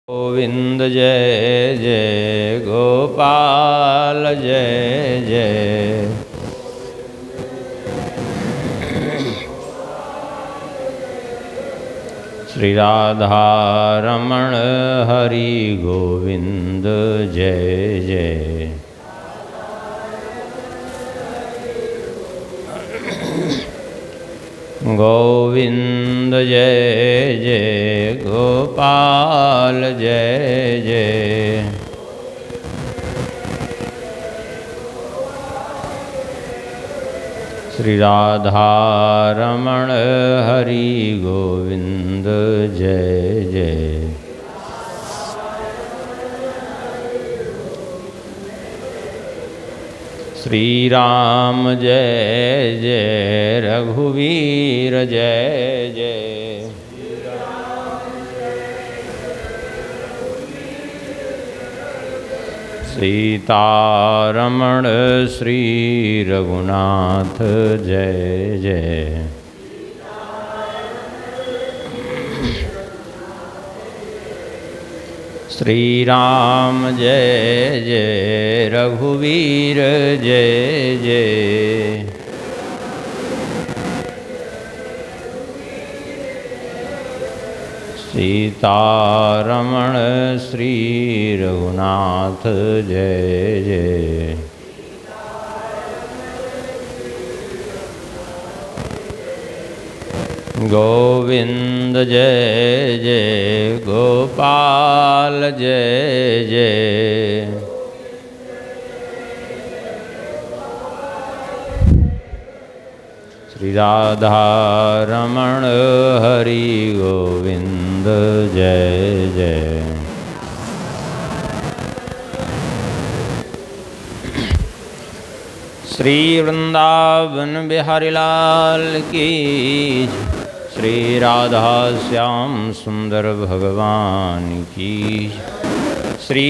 गोविंद जय जय गोपाल जय जय। श्री राधा रमण हरि गोविंद जय जय। गोविंद जय जय गोपाल जय जय। श्री राधा रमण हरि गोविंद जय जय। श्री राम जय जय रघुवीर जय जय। सीतारमण श्री रघुनाथ जय जय। श्री राम जय जय रघुवीर जय जय। सीतारमण श्री रघुनाथ जय जय। गोविंद जय जय गोपाल जय जय। श्री राधा रमण हरि गोविंद जय जय। श्री वृंदावन बिहारी लाल की। श्री राधा श्याम सुंदर भगवान की। श्री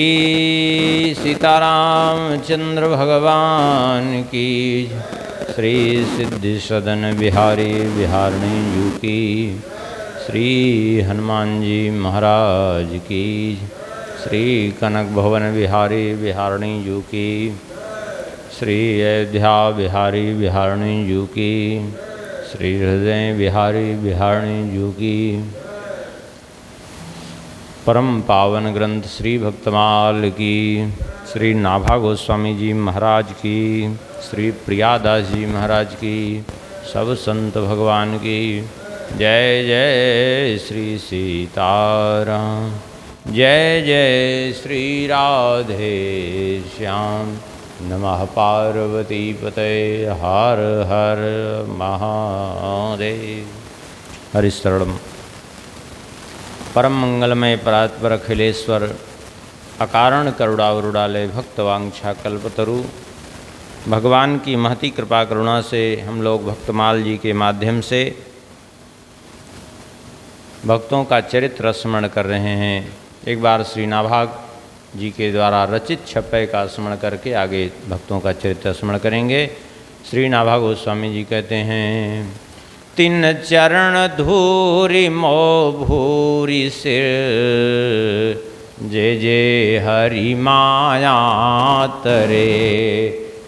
सीताराम चंद्र भगवान की। श्री सिद्धि सदन बिहारी बिहारणी जी की। श्री हनुमान जी महाराज की। श्री कनक भवन बिहारी बिहारणी जी की। श्री अयोध्या बिहारी बिहारणी जी की। श्री हृदय बिहारी बिहारणी जी की। परम पावन ग्रंथ श्री भक्तमाल की। श्री नाभा गोस्वामी जी महाराज की। श्री प्रियादास जी महाराज की। सब संत भगवान की जय जय। श्री सीताराम जय जय। श्री राधे श्याम। नमः पार्वती पते हर हर महादेव। हरिशरणम। परम मंगलमय परात्पर अखिलेश्वर अकारण करुणावरुणालय भक्तवांछा कल्पतरु। भगवान की महती कृपा करुणा से हम लोग भक्तमाल जी के माध्यम से भक्तों का चरित्र स्मरण कर रहे हैं। एक बार श्री नाभाग जी के द्वारा रचित छप्पय का स्मरण करके आगे भक्तों का चरित्र स्मरण करेंगे। श्री नाभा गोस्वामी जी कहते हैं। तिन चरण धूरि मो भूरि सिर। जय जय हरि माया तरे।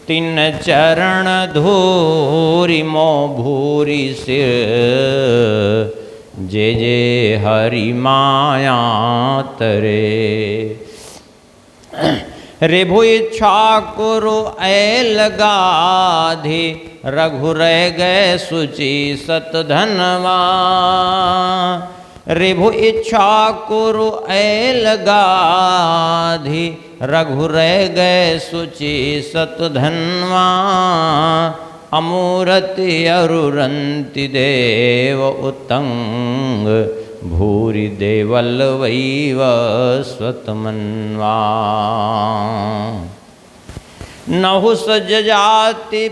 तिन चरण धूरि मो भूरि सिर। जय जय हरि माया तरे। रेभु इच्छा कुरु ऐल गाधि। रघु रह गए सुचि सत धनवा। रेभु इच्छा कुरु ऐल गाधि। रघु रह गए सुचि सत धनवा। अमूरति अरुरंति देव उत्तंग। भूरि देवल वैव स्वतमन्वा। नहुस जजाति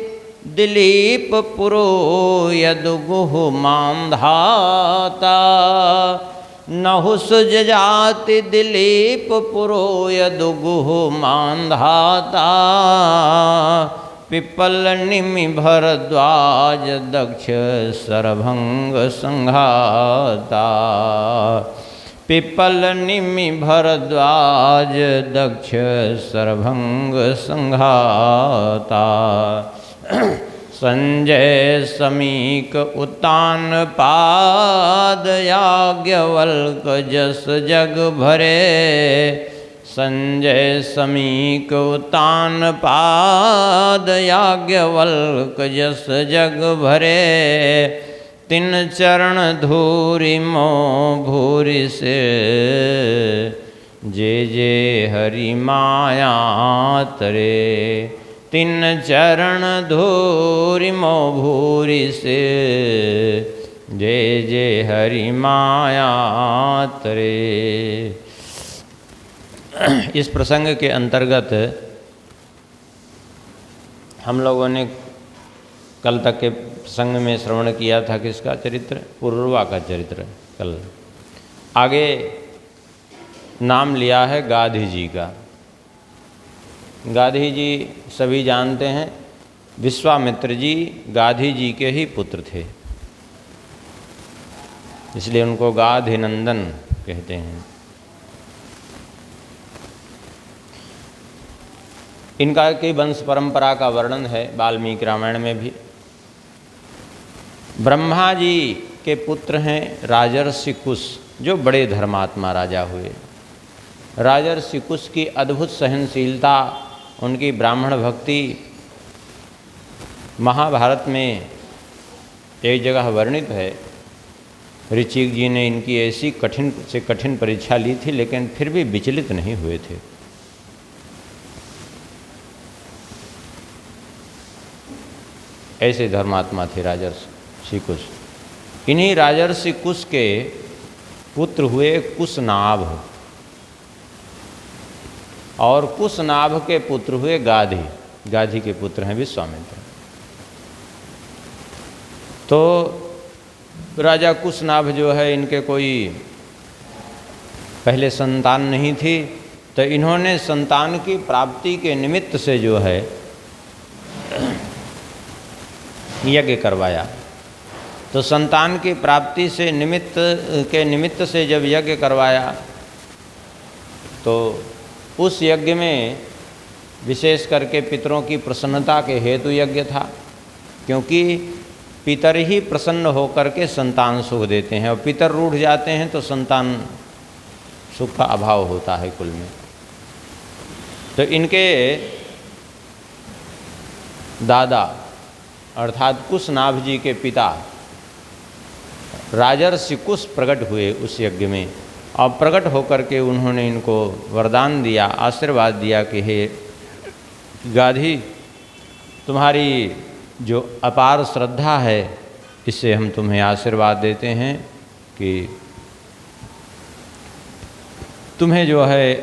दिलीप पुरो यदुगुह मांधाता। नहुस जजाति दिलीप पुरो यदुगुह मांधाता। पिपल निमि भरद्वाज दक्ष सरभंग संघाता। पिपल निमि भरद्वाज दक्ष सरभंग संघाता। संजय समीक उत्तान पाद याज्ञवल्क जस जग भरे। संजय समीक उत्तान पाद याज्ञवल्क जस जग भरे। तिन चरण धूरि मो भूरि से जे जे हरि माया तरे। तिन चरण धूरि मो भूरि से जे जे हरि माया तरे। इस प्रसंग के अंतर्गत हम लोगों ने कल तक के प्रसंग में श्रवण किया था किसका चरित्र? पुरुरवा का चरित्र। कल आगे नाम लिया है गाधी जी का। गाधी जी सभी जानते हैं, विश्वामित्र जी गाधी जी के ही पुत्र थे, इसलिए उनको गाधी नंदन कहते हैं। इनका की वंश परंपरा का वर्णन है वाल्मीकि रामायण में भी। ब्रह्मा जी के पुत्र हैं राजर्षि कुश, जो बड़े धर्मात्मा राजा हुए। राजर्षि कुश की अद्भुत सहनशीलता, उनकी ब्राह्मण भक्ति महाभारत में एक जगह वर्णित है। ऋचिक जी ने इनकी ऐसी कठिन से कठिन परीक्षा ली थी, लेकिन फिर भी विचलित नहीं हुए थे। ऐसे धर्मात्मा थे राजर्षि कुश। इन्हीं राजर्षि कुश के पुत्र हुए कुशनाभ, और कुशनाभ के पुत्र हुए गाधी। गाधी के पुत्र हैं विश्वामित्र। तो राजा कुशनाभ जो है, इनके कोई पहले संतान नहीं थी, तो इन्होंने संतान की प्राप्ति के निमित्त से जो है यज्ञ करवाया। तो संतान की प्राप्ति से निमित्त से जब यज्ञ करवाया, तो उस यज्ञ में विशेष करके पितरों की प्रसन्नता के हेतु यज्ञ था, क्योंकि पितर ही प्रसन्न होकर के संतान सुख देते हैं, और पितर रूठ जाते हैं तो संतान सुख का अभाव होता है कुल में। तो इनके दादा अर्थात कुशनाभ जी के पिता राजर्षि कुश प्रकट हुए उस यज्ञ में, और प्रकट होकर के उन्होंने इनको वरदान दिया, आशीर्वाद दिया कि हे गाधी, तुम्हारी जो अपार श्रद्धा है, इससे हम तुम्हें आशीर्वाद देते हैं कि तुम्हें जो है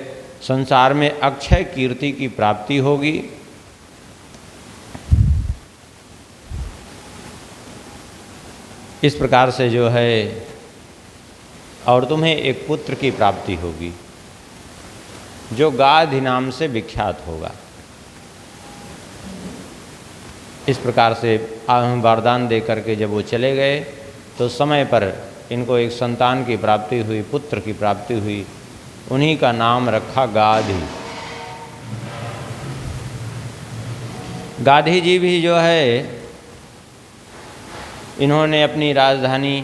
संसार में अक्षय कीर्ति की प्राप्ति होगी। इस प्रकार से जो है, और तुम्हें एक पुत्र की प्राप्ति होगी जो गाधी नाम से विख्यात होगा। इस प्रकार से वरदान दे करके जब वो चले गए, तो समय पर इनको एक संतान की प्राप्ति हुई, पुत्र की प्राप्ति हुई। उन्हीं का नाम रखा गाधी। गाधी जी भी जो है, इन्होंने अपनी राजधानी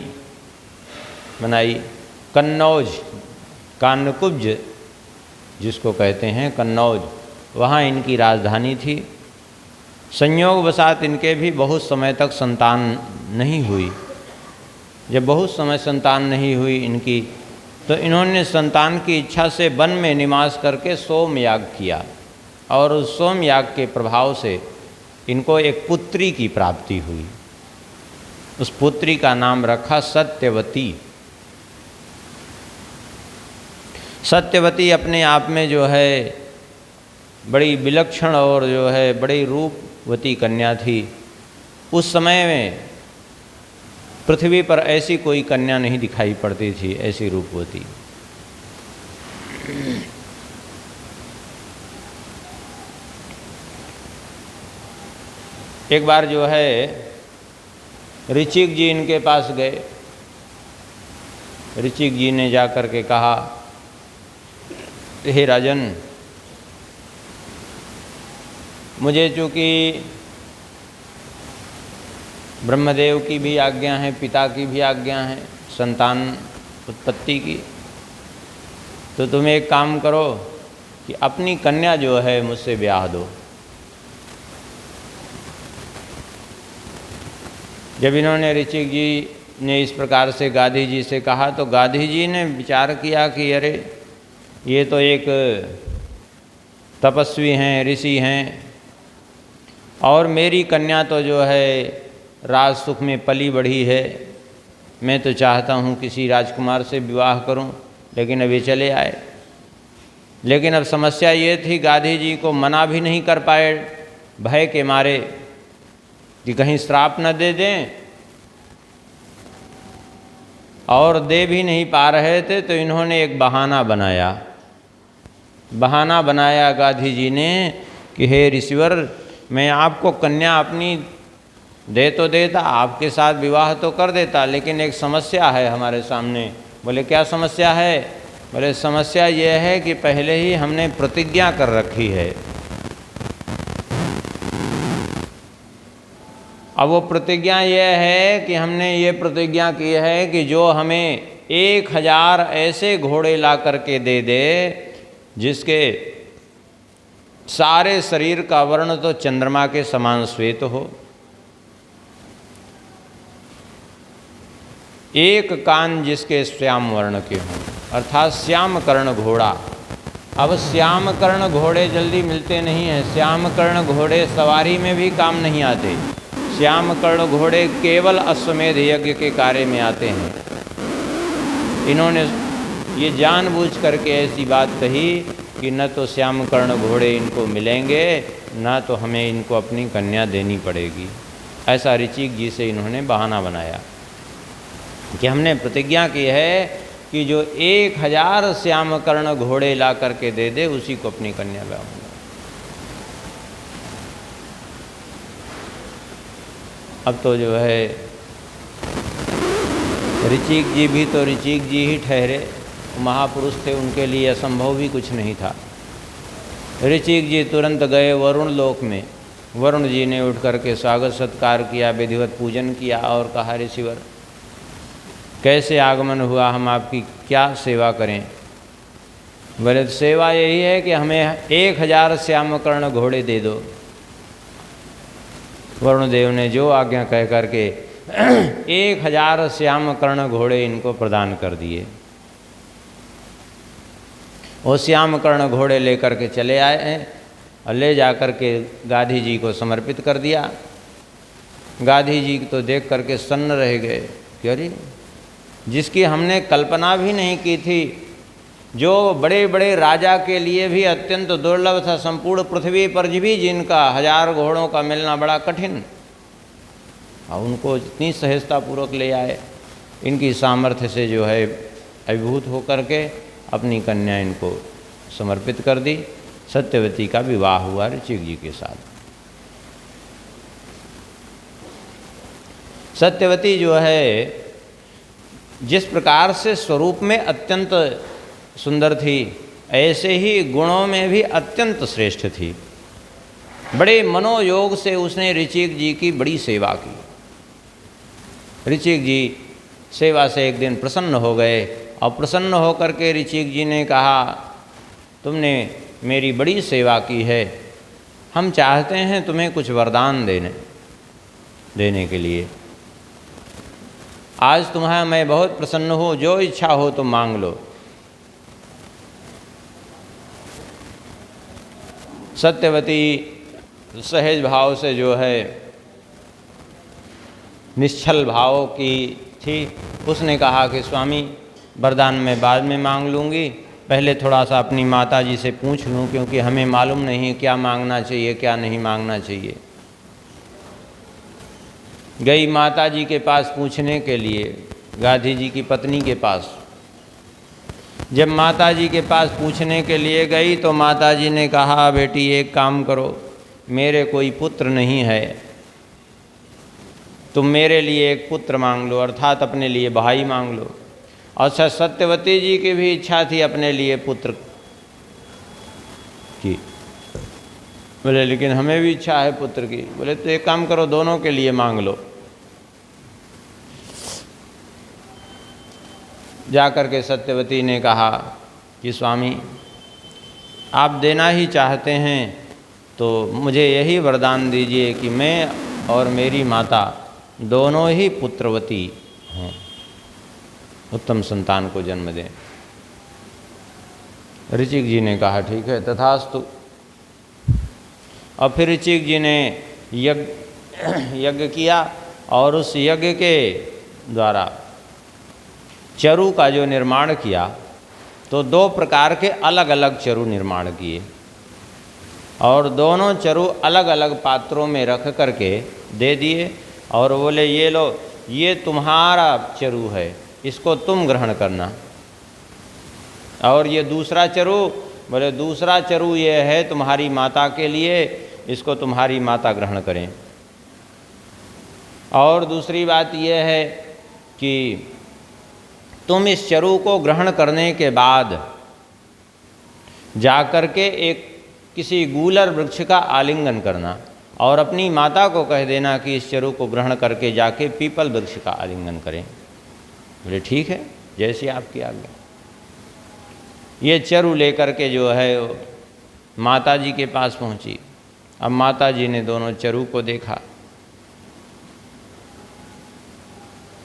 बनाई कन्नौज, कान्यकुब्ज जिसको कहते हैं कन्नौज, वहाँ इनकी राजधानी थी। संयोगवशात इनके भी बहुत समय तक संतान नहीं हुई। जब बहुत समय संतान नहीं हुई इनकी, तो इन्होंने संतान की इच्छा से वन में निवास करके सोमयाग किया, और उस सोमयाग के प्रभाव से इनको एक पुत्री की प्राप्ति हुई। उस पुत्री का नाम रखा सत्यवती। सत्यवती अपने आप में जो है बड़ी विलक्षण और जो है बड़ी रूपवती कन्या थी। उस समय में पृथ्वी पर ऐसी कोई कन्या नहीं दिखाई पड़ती थी, ऐसी रूपवती। एक बार जो है ऋचिक जी इनके पास गए। ऋचिक जी ने जा कर के कहा, हे राजन, मुझे चूँकि ब्रह्मदेव की भी आज्ञा है, पिता की भी आज्ञा है संतान उत्पत्ति की, तो तुम एक काम करो कि अपनी कन्या जो है मुझसे ब्याह दो। जब इन्होंने ऋचिक जी ने इस प्रकार से गाधी जी से कहा तो गाधी जी ने विचार किया कि अरे ये तो एक तपस्वी हैं, ऋषि हैं, और मेरी कन्या तो जो है राज सुख में पली बढ़ी है। मैं तो चाहता हूँ किसी राजकुमार से विवाह करूँ, लेकिन अभी चले आए। लेकिन अब समस्या ये थी, गाधी जी को मना भी नहीं कर पाए भय के मारे कि कहीं श्राप न दे दें, और दे भी नहीं पा रहे थे। तो इन्होंने एक बहाना बनाया गाधी जी ने कि हे ऋषिवर, मैं आपको कन्या अपनी दे तो देता, आपके साथ विवाह तो कर देता, लेकिन एक समस्या है हमारे सामने। बोले क्या समस्या है? बोले समस्या ये है कि पहले ही हमने प्रतिज्ञा कर रखी है। अब वो प्रतिज्ञा ये है कि हमने ये प्रतिज्ञा की है कि जो हमें 1000 ऐसे घोड़े ला करके दे दे जिसके सारे शरीर का वर्ण तो चंद्रमा के समान श्वेत हो, एक कान जिसके श्याम वर्ण के हों, अर्थात श्याम कर्ण घोड़ा। अब श्याम कर्ण घोड़े जल्दी मिलते नहीं हैं। श्याम कर्ण घोड़े सवारी में भी काम नहीं आते। श्याम कर्ण घोड़े केवल अश्वमेध यज्ञ के कार्य में आते हैं। इन्होंने ये जानबूझ करके ऐसी बात कही कि न तो श्याम कर्ण घोड़े इनको मिलेंगे, न तो हमें इनको अपनी कन्या देनी पड़ेगी। ऐसा ऋचिक जी से इन्होंने बहाना बनाया कि हमने प्रतिज्ञा की है कि जो 1000 श्याम कर्ण घोड़े ला करके दे दे उसी को अपनी कन्या ब्याहूंगा। अब तो जो है ऋचिक जी भी तो ऋचिक जी ही ठहरे, महापुरुष थे, उनके लिए असंभव भी कुछ नहीं था। ऋचिक जी तुरंत गए वरुण लोक में। वरुण जी ने उठ करके स्वागत सत्कार किया, विधिवत पूजन किया और कहा, ऋषिवर कैसे आगमन हुआ, हम आपकी क्या सेवा करें? बोले सेवा यही है कि हमें 1000 श्याम कर्ण घोड़े दे दो। वरुण देव ने जो आज्ञा कह करके 1000 श्याम कर्ण घोड़े इनको प्रदान कर दिए। वो श्याम कर्ण घोड़े लेकर के चले आए हैं और ले जा कर के गाधी जी को समर्पित कर दिया। गाधी जी तो देख करके सन्न रह गए कि अरे, जिसकी हमने कल्पना भी नहीं की थी, जो बड़े बड़े राजा के लिए भी अत्यंत दुर्लभ था, संपूर्ण पृथ्वी पर भी जिनका 1000 घोड़ों का मिलना बड़ा कठिन, और उनको इतनी सहजतापूर्वक ले आए। इनकी सामर्थ्य से जो है अभिभूत होकर के अपनी कन्या इनको समर्पित कर दी। सत्यवती का विवाह हुआ ऋचिक जी के साथ। सत्यवती जो है जिस प्रकार से स्वरूप में अत्यंत सुंदर थी, ऐसे ही गुणों में भी अत्यंत श्रेष्ठ थी। बड़े मनोयोग से उसने ऋचिक जी की बड़ी सेवा की। ऋचिक जी सेवा से एक दिन प्रसन्न हो गए और प्रसन्न होकर के ऋचिक जी ने कहा, तुमने मेरी बड़ी सेवा की है, हम चाहते हैं तुम्हें कुछ वरदान देने के लिए। आज तुम्हारा मैं बहुत प्रसन्न हूँ, जो इच्छा हो तो मांग लो। सत्यवती सहज भाव से जो है निश्चल भाव की थी। उसने कहा कि स्वामी, वरदान मैं बाद में मांग लूँगी, पहले थोड़ा सा अपनी माता जी से पूछ लूँ, क्योंकि हमें मालूम नहीं क्या मांगना चाहिए क्या नहीं मांगना चाहिए। गई माता जी के पास पूछने के लिए, गाधी जी की पत्नी के पास। जब माता जी के पास पूछने के लिए गई तो माता जी ने कहा, बेटी एक काम करो, मेरे कोई पुत्र नहीं है, तुम मेरे लिए एक पुत्र मांग लो, अर्थात अपने लिए भाई मांग लो। और सत्यवती जी की भी इच्छा थी अपने लिए पुत्र की। बोले लेकिन हमें भी इच्छा है पुत्र की। बोले तो एक काम करो, दोनों के लिए मांग लो। जाकर के सत्यवती ने कहा कि स्वामी आप देना ही चाहते हैं तो मुझे यही वरदान दीजिए कि मैं और मेरी माता दोनों ही पुत्रवती हों, उत्तम संतान को जन्म दें। ऋचिक जी ने कहा ठीक है तथास्तु। और फिर ऋचिक जी ने यज्ञ किया और उस यज्ञ के द्वारा चरु का जो निर्माण किया तो 2 प्रकार के अलग अलग चरु निर्माण किए और दोनों चरु अलग अलग पात्रों में रख करके दे दिए और बोले ये लो, ये तुम्हारा चरु है, इसको तुम ग्रहण करना। और ये दूसरा चरु, बोले दूसरा चरु ये है तुम्हारी माता के लिए, इसको तुम्हारी माता ग्रहण करें। और दूसरी बात यह है कि तुम इस चरु को ग्रहण करने के बाद जाकर के एक किसी गूलर वृक्ष का आलिंगन करना और अपनी माता को कह देना कि इस चरु को ग्रहण करके जाके पीपल वृक्ष का आलिंगन करें। बोले ठीक है, जैसी आपकी आज्ञा। ये चरु लेकर के जो है माता जी के पास पहुंची। अब माता जी ने दोनों चरु को देखा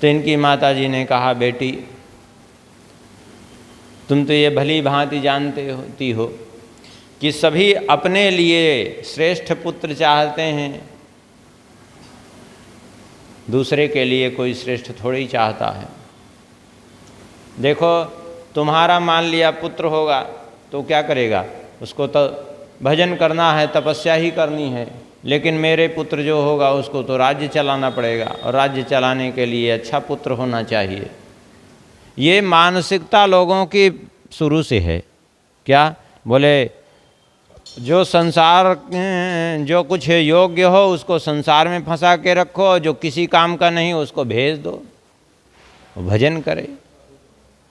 तो इनकी माता जी ने कहा बेटी तुम तो ये भली भांति जानती हो कि सभी अपने लिए श्रेष्ठ पुत्र चाहते हैं, दूसरे के लिए कोई श्रेष्ठ थोड़ी ही चाहता है। देखो तुम्हारा मान लिया पुत्र होगा तो क्या करेगा, उसको तो भजन करना है, तपस्या ही करनी है। लेकिन मेरे पुत्र जो होगा उसको तो राज्य चलाना पड़ेगा और राज्य चलाने के लिए अच्छा पुत्र होना चाहिए। ये मानसिकता लोगों की शुरू से है। क्या बोले जो संसार जो कुछ योग्य हो उसको संसार में फंसा के रखो, जो किसी काम का नहीं उसको भेज दो, वो भजन करे।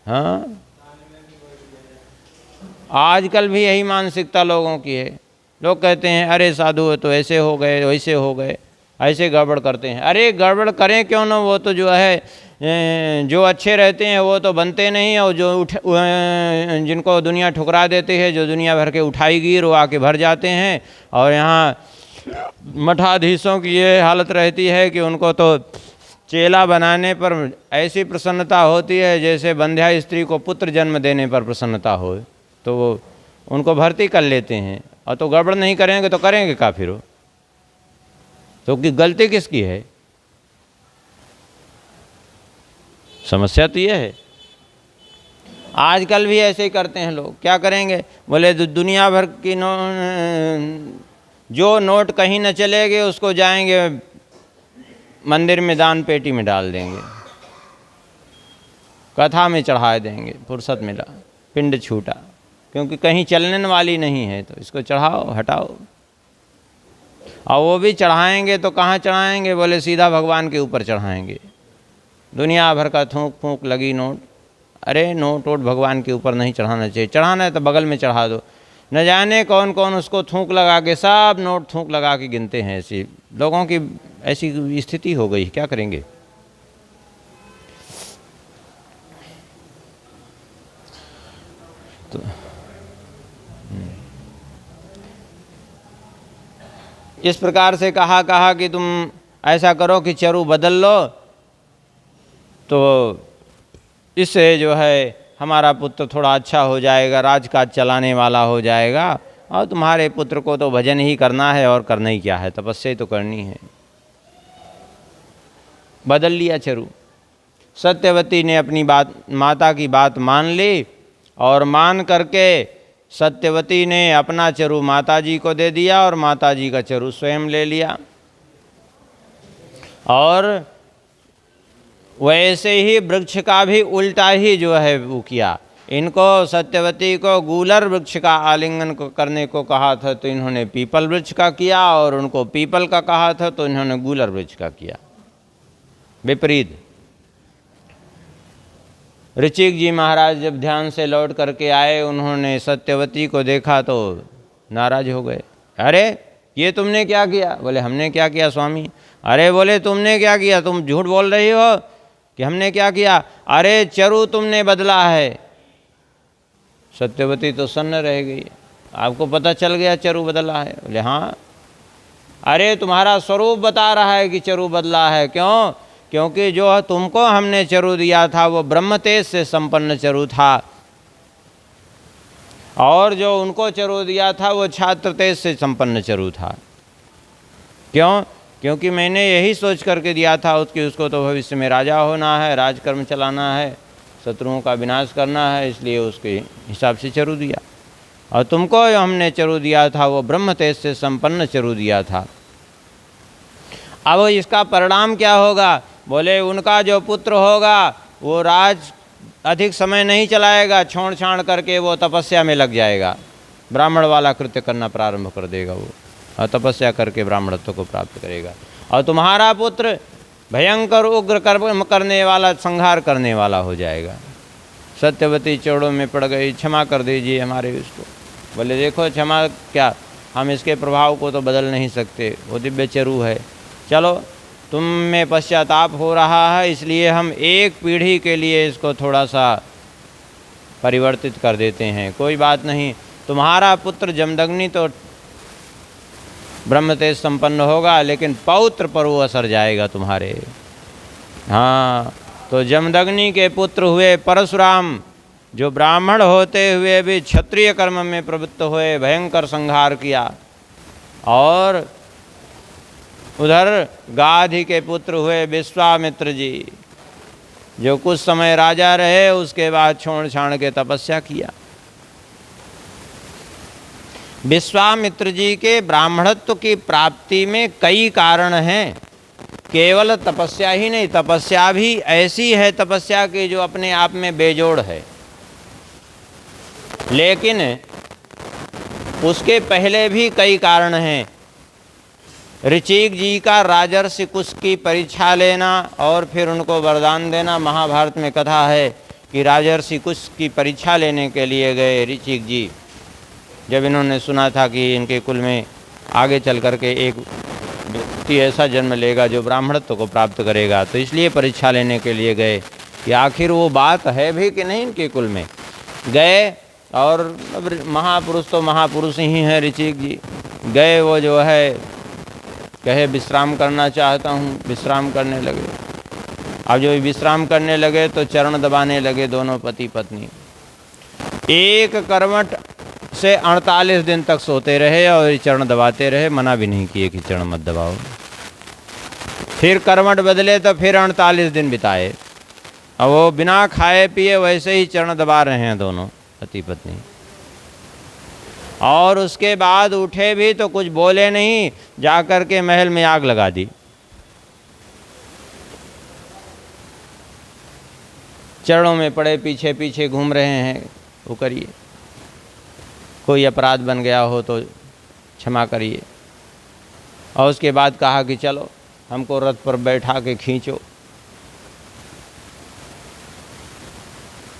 हाँ, आजकल भी यही मानसिकता लोगों की है। लोग कहते हैं अरे साधु तो ऐसे हो गए, वैसे हो गए, ऐसे गड़बड़ करते हैं। अरे गड़बड़ करें क्यों ना, वो तो जो है जो अच्छे रहते हैं वो तो बनते नहीं, और जो जिनको दुनिया ठुकरा देती है, जो दुनिया भर के उठाई गिर वो आके भर जाते हैं। और यहाँ मठाधीशों की ये हालत रहती है कि उनको तो चेला बनाने पर ऐसी प्रसन्नता होती है जैसे बंध्या स्त्री को पुत्र जन्म देने पर प्रसन्नता हो, तो वो उनको भर्ती कर लेते हैं। और तो गड़बड़ नहीं करेंगे तो करेंगे का फिर? तो कि गलती किसकी है? समस्या तो ये है। आजकल भी ऐसे ही करते हैं लोग। क्या करेंगे, बोले दुनिया भर की जो नोट कहीं न चलेंगे उसको जाएंगे मंदिर में दान पेटी में डाल देंगे, कथा में चढ़ा देंगे, फुर्सत मिला पिंड छूटा, क्योंकि कहीं चलने वाली नहीं है तो इसको चढ़ाओ हटाओ। और वो भी चढ़ाएंगे तो कहाँ चढ़ाएंगे, बोले सीधा भगवान के ऊपर चढ़ाएंगे। दुनिया भर का थूक फूक लगी नोट। अरे नोट वोट भगवान के ऊपर नहीं चढ़ाना चाहिए, चढ़ाना है तो बगल में चढ़ा दो। न जाने कौन कौन उसको थूक लगा के, सब नोट थूक लगा के गिनते हैं। ऐसी लोगों की ऐसी स्थिति हो गई, क्या करेंगे। तो इस प्रकार से कहा कि तुम ऐसा करो कि चरु बदल लो, तो इससे जो है हमारा पुत्र थोड़ा अच्छा हो जाएगा, राजकाज चलाने वाला हो जाएगा। और तुम्हारे पुत्र को तो भजन ही करना है, और करना ही क्या है, तपस्या तो करनी है। बदल लिया चरु। सत्यवती ने अपनी बात, माता की बात मान ली, और मान करके सत्यवती ने अपना चरु माता जी को दे दिया और माता जी का चरु स्वयं ले लिया। और वैसे ही वृक्ष का भी उल्टा ही जो है वो किया। इनको सत्यवती को गूलर वृक्ष का आलिंगन करने को कहा था तो इन्होंने पीपल वृक्ष का किया, और उनको पीपल का कहा था तो इन्होंने गूलर वृक्ष का किया, विपरीत। ऋचिक जी महाराज जब ध्यान से लौट करके आए, उन्होंने सत्यवती को देखा तो नाराज हो गए। अरे ये तुमने क्या किया? बोले हमने क्या किया स्वामी? अरे बोले तुमने क्या किया? तुम झूठ बोल रही हो कि हमने क्या किया? अरे चरु तुमने बदला है। सत्यवती तो सन्न रह गई, आपको पता चल गया चरु बदला है? बोले हाँ। अरे तुम्हारा स्वरूप बता रहा है कि चरु बदला है। क्यों? क्योंकि जो तुमको हमने चरु दिया था वो ब्रह्म तेज से संपन्न चरु था, और जो उनको चरु दिया था वो छात्र तेज से संपन्न चरु था। क्यों? क्योंकि मैंने यही सोच करके दिया था उसको तो भविष्य में राजा होना है, राजकर्म चलाना है, शत्रुओं का विनाश करना है, इसलिए उसके हिसाब से चरु दिया। और तुमको जो हमने चरु दिया था वो ब्रह्म तेज से संपन्न चरु दिया था। अब इसका परिणाम क्या होगा? बोले उनका जो पुत्र होगा वो राज अधिक समय नहीं चलाएगा, छोड़ छाड़ करके वो तपस्या में लग जाएगा, ब्राह्मण वाला कृत्य करना प्रारंभ कर देगा वो, और तपस्या करके ब्राह्मणत्व को प्राप्त करेगा। और तुम्हारा पुत्र भयंकर उग्र कर्म करने वाला, संहार करने वाला हो जाएगा। सत्यवती चौड़ों में पड़ गई, क्षमा कर दीजिए हमारे इसको। बोले देखो क्षमा क्या, हम इसके प्रभाव को तो बदल नहीं सकते, वो दिव्य चरु है। चलो तुम में पश्चाताप हो रहा है, इसलिए हम एक पीढ़ी के लिए इसको थोड़ा सा परिवर्तित कर देते हैं। कोई बात नहीं, तुम्हारा पुत्र जमदग्नि तो ब्रह्म तेज संपन्न होगा, लेकिन पौत्र पर वो असर जाएगा तुम्हारे। हाँ, तो जमदग्नि के पुत्र हुए परशुराम, जो ब्राह्मण होते हुए भी क्षत्रिय कर्म में प्रवृत्त हुए, भयंकर संहार किया। और उधर गाधी के पुत्र हुए विश्वामित्र जी, जो कुछ समय राजा रहे, उसके बाद छोड़ छाड़ के तपस्या किया। विश्वामित्र जी के ब्राह्मणत्व की प्राप्ति में कई कारण हैं, केवल तपस्या ही नहीं, तपस्या भी ऐसी है तपस्या की जो अपने आप में बेजोड़ है। लेकिन उसके पहले भी कई कारण हैं। ऋचिक जी का राजर्षि कुश की परीक्षा लेना और फिर उनको वरदान देना, महाभारत में कथा है कि राजर्षि कुश की परीक्षा लेने के लिए गए ऋचिक जी। जब इन्होंने सुना था कि इनके कुल में आगे चल करके एक व्यक्ति ऐसा जन्म लेगा जो ब्राह्मणत्व को प्राप्त करेगा, तो इसलिए परीक्षा लेने के लिए गए कि आखिर वो बात है भी कि नहीं इनके कुल में। गए और महापुरुष तो महापुरुष ही हैं ऋचिक जी। गए, वो जो है कहे विश्राम करना चाहता हूँ, विश्राम करने लगे। अब जो विश्राम करने लगे तो चरण दबाने लगे दोनों पति पत्नी। एक करवट से 48 दिन तक सोते रहे और चरण दबाते रहे, मना भी नहीं किए कि चरण मत दबाओ। फिर करवट बदले तो फिर 48 दिन बिताए, और वो बिना खाए पिए वैसे ही चरण दबा रहे हैं दोनों पति पत्नी। और उसके बाद उठे भी तो कुछ बोले नहीं, जा कर के महल में आग लगा दी। चरणों में पड़े पीछे पीछे घूम रहे हैं, वो करिए, कोई अपराध बन गया हो तो क्षमा करिए। और उसके बाद कहा कि चलो हमको रथ पर बैठा के खींचो।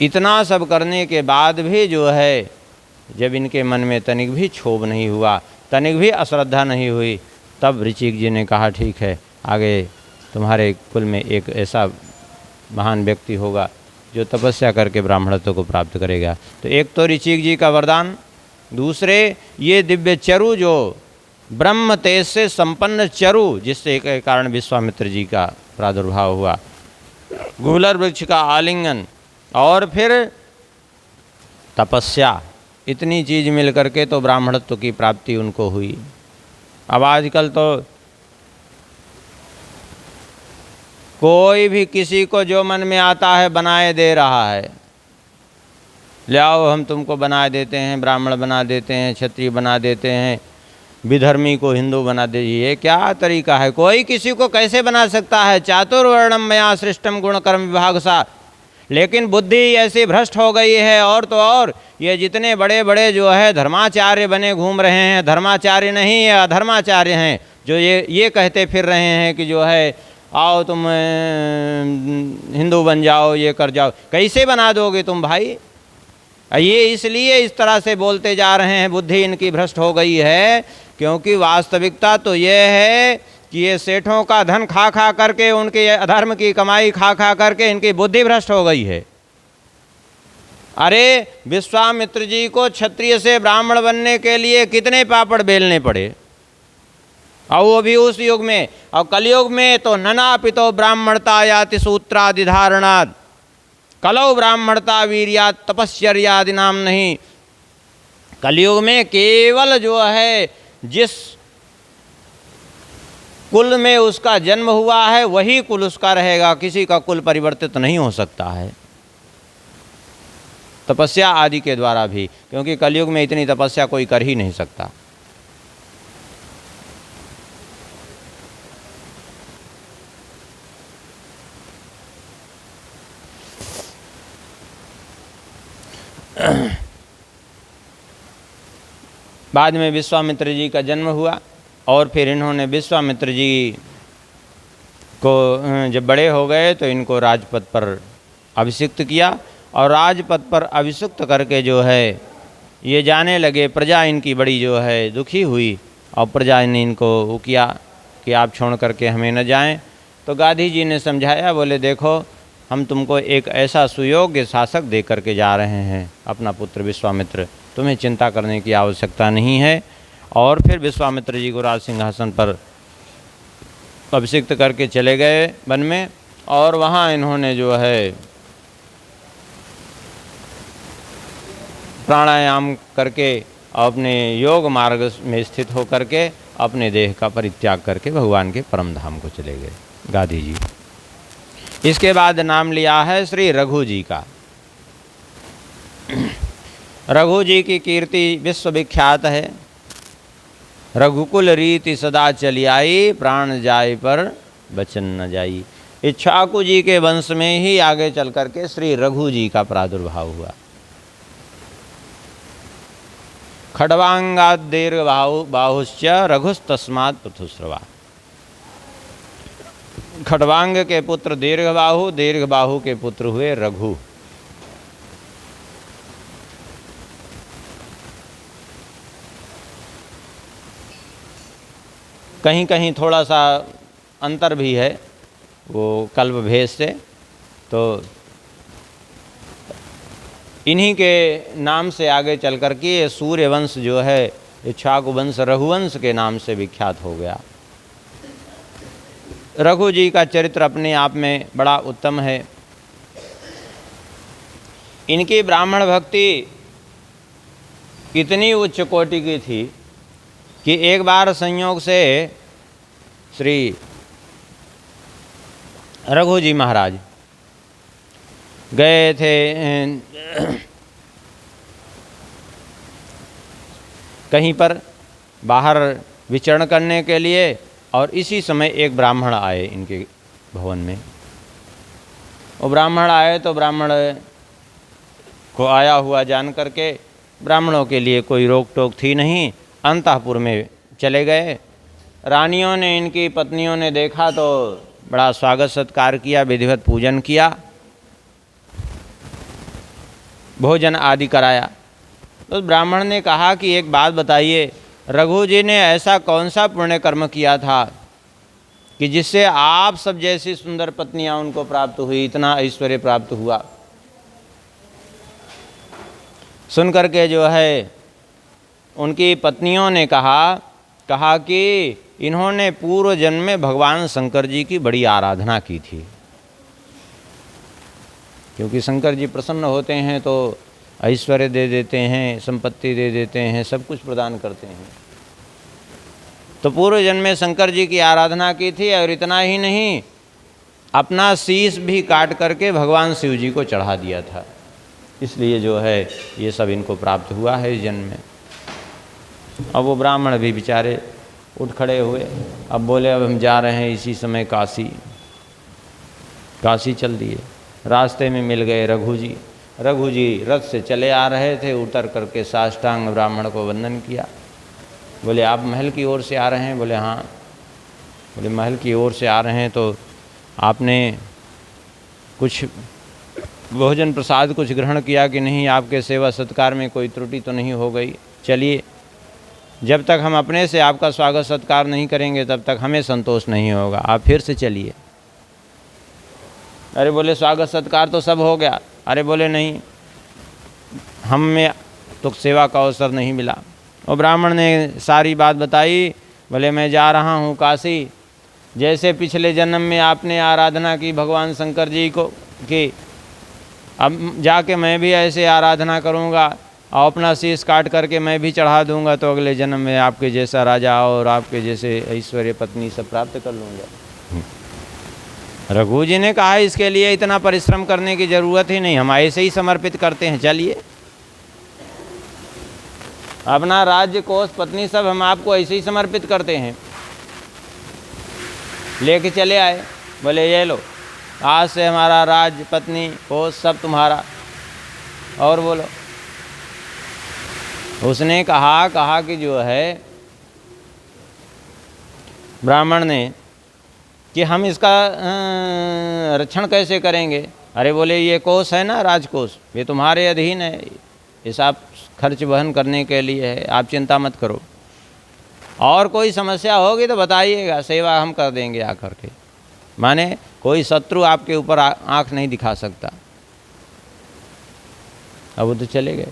इतना सब करने के बाद भी जो है, जब इनके मन में तनिक भी क्षोभ नहीं हुआ, तनिक भी अश्रद्धा नहीं हुई, तब ऋचिक जी ने कहा ठीक है, आगे तुम्हारे कुल में एक ऐसा महान व्यक्ति होगा जो तपस्या करके ब्राह्मणत्व को प्राप्त करेगा। तो एक तो ऋचिक जी का वरदान, दूसरे ये दिव्य चरु जो ब्रह्म तेज से संपन्न चरु, जिससे के कारण विश्वामित्र जी का प्रादुर्भाव हुआ, गूलर वृक्ष का आलिंगन, और फिर तपस्या, इतनी चीज मिल करके तो ब्राह्मणत्व की प्राप्ति उनको हुई। अब आजकल तो कोई भी किसी को जो मन में आता है बनाए दे रहा है, ले आओ हम तुमको बना देते हैं, ब्राह्मण बना देते हैं, क्षत्रिय बना देते हैं, विधर्मी को हिंदू बना दीजिए। ये क्या तरीका है? कोई किसी को कैसे बना सकता है? चातुर्वर्णम मया सृष्टम गुण कर्म विभाग सा। लेकिन बुद्धि ऐसी भ्रष्ट हो गई है। और तो और ये जितने बड़े बड़े जो है धर्माचार्य बने घूम रहे हैं, धर्माचार्य नहीं, ये अधर्माचार्य हैं, जो ये कहते फिर रहे हैं कि जो है आओ तुम हिंदू बन जाओ, ये कर जाओ। कैसे बना दोगे तुम भाई? ये इसलिए इस तरह से बोलते जा रहे हैं, बुद्धि इनकी भ्रष्ट हो गई है, क्योंकि वास्तविकता तो ये है कि ये सेठों का धन खा खा करके, उनके अधर्म की कमाई खा खा करके इनकी बुद्धि भ्रष्ट हो गई है। अरे विश्वामित्र जी को क्षत्रिय से ब्राह्मण बनने के लिए कितने पापड़ बेलने पड़े, और वो भी उस युग में। और कलयुग में तो ननापितो ब्राह्मणता याति सूत्रादि धारणात्, कलौ ब्राह्मणता वीर्यात् तपश्चर्यादि नाम नहीं। कलयुग में केवल जो है जिस कुल में उसका जन्म हुआ है वही कुल उसका रहेगा, किसी का कुल परिवर्तित नहीं हो सकता है तपस्या आदि के द्वारा भी, क्योंकि कलयुग में इतनी तपस्या कोई कर ही नहीं सकता। बाद में विश्वामित्र जी का जन्म हुआ और फिर इन्होंने विश्वामित्र जी को जब बड़े हो गए तो इनको राजपद पर अभिषिक्त किया, और राजपद पर अभिषिक्त करके जो है ये जाने लगे। प्रजा इनकी बड़ी जो है दुखी हुई, और प्रजा ने इनको वो किया कि आप छोड़ करके हमें न जाएं। तो गांधी जी ने समझाया, बोले देखो हम तुमको एक ऐसा सुयोग्य शासक दे करके जा रहे हैं, अपना पुत्र विश्वामित्र, तुम्हें चिंता करने की आवश्यकता नहीं है। और फिर विश्वामित्र जी को राज सिंहासन पर अभिषिक्त करके चले गए वन में, और वहाँ इन्होंने जो है प्राणायाम करके अपने योग मार्ग में स्थित होकर के अपने देह का परित्याग करके भगवान के परम धाम को चले गए गांधी जी। इसके बाद नाम लिया है श्री रघु जी का। रघु जी की कीर्ति विश्वविख्यात है। रघुकुल रीति सदा चली आई, प्राण जाए पर बचन न जाई। इक्ष्वाकु जी के वंश में ही आगे चल करके श्री रघु जी का प्रादुर्भाव हुआ। खड्वांगाद दीर्घ बाहुश्च रघुस्तस्मात् पृथुस्रवा। खड्वांग के पुत्र दीर्घबाहु, दीर्घबाहु के पुत्र हुए रघु। कहीं कहीं थोड़ा सा अंतर भी है वो कल्प भेद से। तो इन्हीं के नाम से आगे चल कर के ये सूर्य वंश जो है इक्ष्वाकु वंश रघुवंश के नाम से विख्यात हो गया। रघु जी का चरित्र अपने आप में बड़ा उत्तम है। इनकी ब्राह्मण भक्ति इतनी उच्च कोटि की थी कि एक बार संयोग से श्री रघु जी महाराज गए थे कहीं पर बाहर विचरण करने के लिए, और इसी समय एक ब्राह्मण आए इनके भवन में। वो ब्राह्मण आए तो ब्राह्मण को आया हुआ जान करके ब्राह्मणों के लिए कोई रोक टोक थी नहीं, अंतःपुर में चले गए। रानियों ने, इनकी पत्नियों ने देखा तो बड़ा स्वागत सत्कार किया, विधिवत पूजन किया, भोजन आदि कराया। तो ब्राह्मण ने कहा कि एक बात बताइए, रघु जी ने ऐसा कौन सा पुण्य कर्म किया था कि जिससे आप सब जैसी सुंदर पत्नियां उनको प्राप्त हुई, इतना ऐश्वर्य प्राप्त हुआ। सुन करके जो है उनकी पत्नियों ने कहा कि इन्होंने पूर्व जन्म में भगवान शंकर जी की बड़ी आराधना की थी, क्योंकि शंकर जी प्रसन्न होते हैं तो ऐश्वर्य दे देते हैं, संपत्ति दे देते हैं, सब कुछ प्रदान करते हैं। तो पूर्व जन्म में शंकर जी की आराधना की थी, और इतना ही नहीं, अपना शीश भी काट करके भगवान शिव जी को चढ़ा दिया था। इसलिए जो है ये सब इनको प्राप्त हुआ है इस जन्म में। अब वो ब्राह्मण भी बेचारे उठ खड़े हुए, अब बोले अब हम जा रहे हैं इसी समय काशी चल दिए। रास्ते में मिल गए रघु जी। रघु जी रथ से चले आ रहे थे, उतर करके साष्टांग ब्राह्मण को वंदन किया। बोले आप महल की ओर से आ रहे हैं? बोले हाँ। बोले महल की ओर से आ रहे हैं तो आपने कुछ भोजन प्रसाद कुछ ग्रहण किया कि नहीं, आपके सेवा सत्कार में कोई त्रुटि तो नहीं हो गई। चलिए, जब तक हम अपने से आपका स्वागत सत्कार नहीं करेंगे तब तक हमें संतोष नहीं होगा, आप फिर से चलिए। अरे बोले स्वागत सत्कार तो सब हो गया। अरे बोले नहीं, हम में तो सेवा का अवसर नहीं मिला। और ब्राह्मण ने सारी बात बताई। बोले मैं जा रहा हूँ काशी, जैसे पिछले जन्म में आपने आराधना की भगवान शंकर जी को की, अब जाके मैं भी ऐसे आराधना करूँगा और अपना शीश काट करके मैं भी चढ़ा दूंगा, तो अगले जन्म में आपके जैसा राजा और आपके जैसे ऐश्वर्य पत्नी सब प्राप्त कर लूँगा। रघु जी ने कहा इसके लिए इतना परिश्रम करने की ज़रूरत ही नहीं, हम ऐसे ही समर्पित करते हैं। चलिए, अपना राज्य कोष पत्नी सब हम आपको ऐसे ही समर्पित करते हैं। लेके चले आए। बोले ये लो, आज से हमारा राज्य पत्नी कोष सब तुम्हारा। और बोलो। उसने कहा कि जो है ब्राह्मण ने कि हम इसका रक्षण कैसे करेंगे। अरे बोले ये कोष है ना, राजकोष, ये तुम्हारे अधीन है, ये सब खर्च वहन करने के लिए है, आप चिंता मत करो। और कोई समस्या होगी तो बताइएगा, सेवा हम कर देंगे आकर के। माने कोई शत्रु आपके ऊपर आँख नहीं दिखा सकता। अब वो तो चले गए।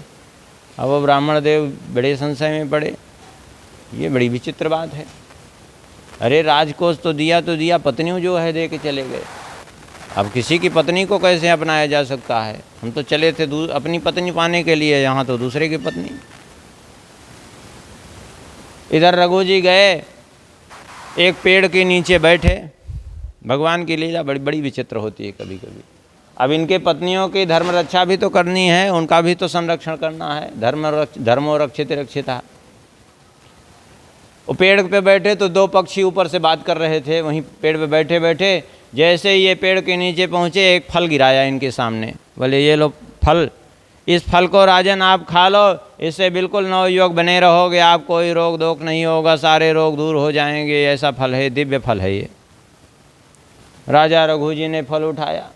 अब वो ब्राह्मण देव बड़े संशय में पड़े, ये बड़ी विचित्र बात है। अरे राजकोष तो दिया, पत्नियों जो है दे के चले गए। अब किसी की पत्नी को कैसे अपनाया जा सकता है। हम तो चले थे अपनी पत्नी पाने के लिए, यहाँ तो दूसरे की पत्नी। इधर रघु जी गए, एक पेड़ के नीचे बैठे। भगवान की लीला बड़ी बड़ी विचित्र होती है कभी कभी। अब इनके पत्नियों की धर्म रक्षा भी तो करनी है, उनका भी तो संरक्षण करना है। धर्मो रक्षित रक्षिता। वो पेड़ पे बैठे तो दो पक्षी ऊपर से बात कर रहे थे। वहीं पेड़ पे बैठे बैठे जैसे ये पेड़ के नीचे पहुँचे, एक फल गिराया इनके सामने। बोले ये लो फल, इस फल को राजन आप खा लो, इससे बिल्कुल नवयुवक बने रहोगे, आप कोई रोग दोष नहीं होगा, सारे रोग दूर हो जाएंगे। ऐसा फल है, दिव्य फल है ये। राजा रघु जी ने फल उठाया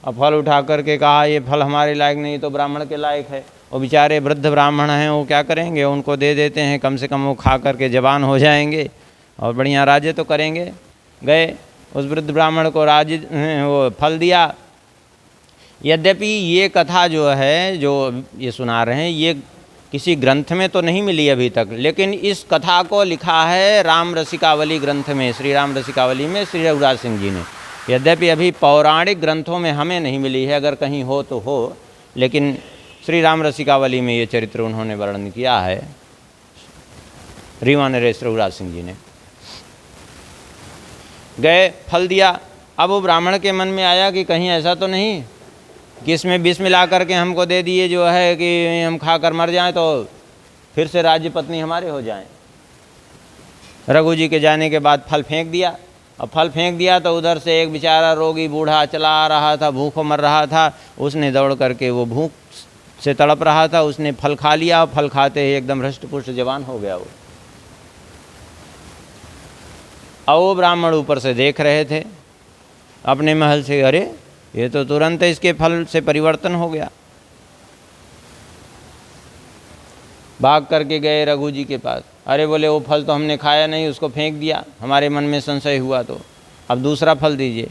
और फल उठा करके कहा ये फल हमारे लायक नहीं, तो ब्राह्मण के लायक है। वो बेचारे वृद्ध ब्राह्मण हैं, वो क्या करेंगे, उनको दे देते हैं, कम से कम वो खा करके जवान हो जाएंगे और बढ़िया राज्य तो करेंगे। गए, उस वृद्ध ब्राह्मण को वो फल दिया। यद्यपि ये कथा जो है, जो ये सुना रहे हैं, ये किसी ग्रंथ में तो नहीं मिली अभी तक, लेकिन इस कथा को लिखा है राम रसिकावली ग्रंथ में, श्री राम रसिकावली में श्री रघुराज सिंह जी ने। यद्यपि अभी पौराणिक ग्रंथों में हमें नहीं मिली है, अगर कहीं हो तो हो, लेकिन श्री राम रसिकावली में ये चरित्र उन्होंने वर्णन किया है, रीवा नरेश रघुराज सिंह जी ने। गए, फल दिया। अब वो ब्राह्मण के मन में आया कि कहीं ऐसा तो नहीं कि इसमें विष मिला करके हमको दे दिए, जो है कि हम खा कर मर जाएं तो फिर से राज्य पत्नी हमारे हो जाएं। रघु जी के जाने के बाद फल फेंक दिया। अब फल फेंक दिया तो उधर से एक बेचारा रोगी बूढ़ा चला आ रहा था, भूखों मर रहा था। उसने दौड़ करके, वो भूख से तड़प रहा था, उसने फल खा लिया। फल खाते ही एकदम हृष्ट पुष्ट जवान हो गया वो। अब वो ब्राह्मण ऊपर से देख रहे थे अपने महल से, अरे ये तो तुरंत इसके फल से परिवर्तन हो गया। भाग करके गए रघु जी के पास। अरे बोले वो फल तो हमने खाया नहीं, उसको फेंक दिया, हमारे मन में संशय हुआ, तो अब दूसरा फल दीजिए।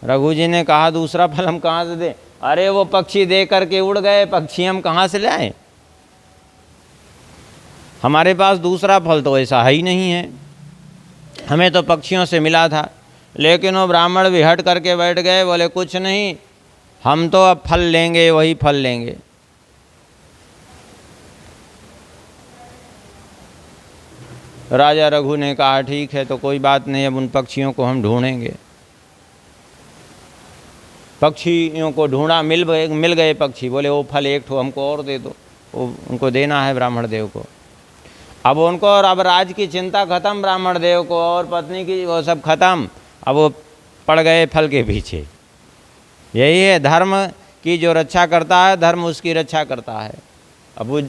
रघु जी ने कहा दूसरा फल हम कहाँ से दें? अरे वो पक्षी दे करके उड़ गए, पक्षी हम कहाँ से लाएं? हमारे पास दूसरा फल तो ऐसा है ही नहीं है, हमें तो पक्षियों से मिला था। लेकिन वो ब्राह्मण भी हट करके बैठ गए, बोले कुछ नहीं, हम तो अब फल लेंगे, वही फल लेंगे। राजा रघु ने कहा ठीक है, तो कोई बात नहीं, अब उन पक्षियों को हम ढूंढेंगे। पक्षियों को ढूंढा, मिल गए पक्षी। बोले वो फल एक ठो हमको और दे दो, वो उनको देना है ब्राह्मण देव को। अब उनको, और अब राज की चिंता खत्म ब्राह्मण देव को, और पत्नी की वो सब खत्म। अब वो पड़ गए फल के पीछे। यही है धर्म की जो रक्षा करता है, धर्म उसकी रक्षा करता है। अब वो